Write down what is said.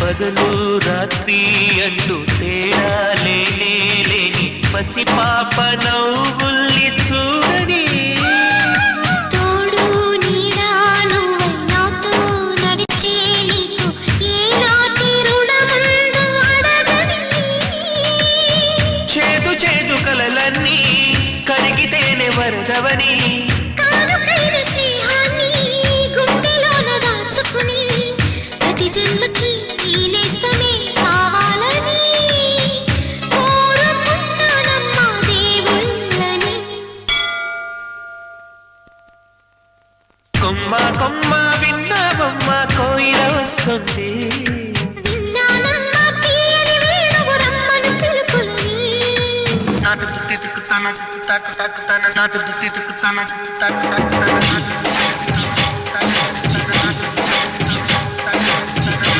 పగలు రాత్రి అంటూ తేడా లేని పసిపాప నవ్వుల్ని చూడని తోడు నీడా నువ్వై నాతో నడిచే నీకు ఏనాటి రుణముందు అడగని చేదు చేదు కలలన్నీ కరిగితేనే వరదవని కానుకైన స్నేహాన్ని గుండెలోన దాచుకుని ప్రతి జన్మకి ఈ నేస్తమే కావాలని కోరుకున్నానమ్మా దేవుళ్ళని. కొమ్మ కొమ్మ విన్నావమ్మ కోయిల వస్తుంది విన్నానమ్మా తీయని వేణువు రమ్మను పిలుపులని. నాటు దుత్తి తుక్కుతాన తాకు తాకుతాన నాటు దుత్తి తుక్కుతాన తాకు తాకుతాన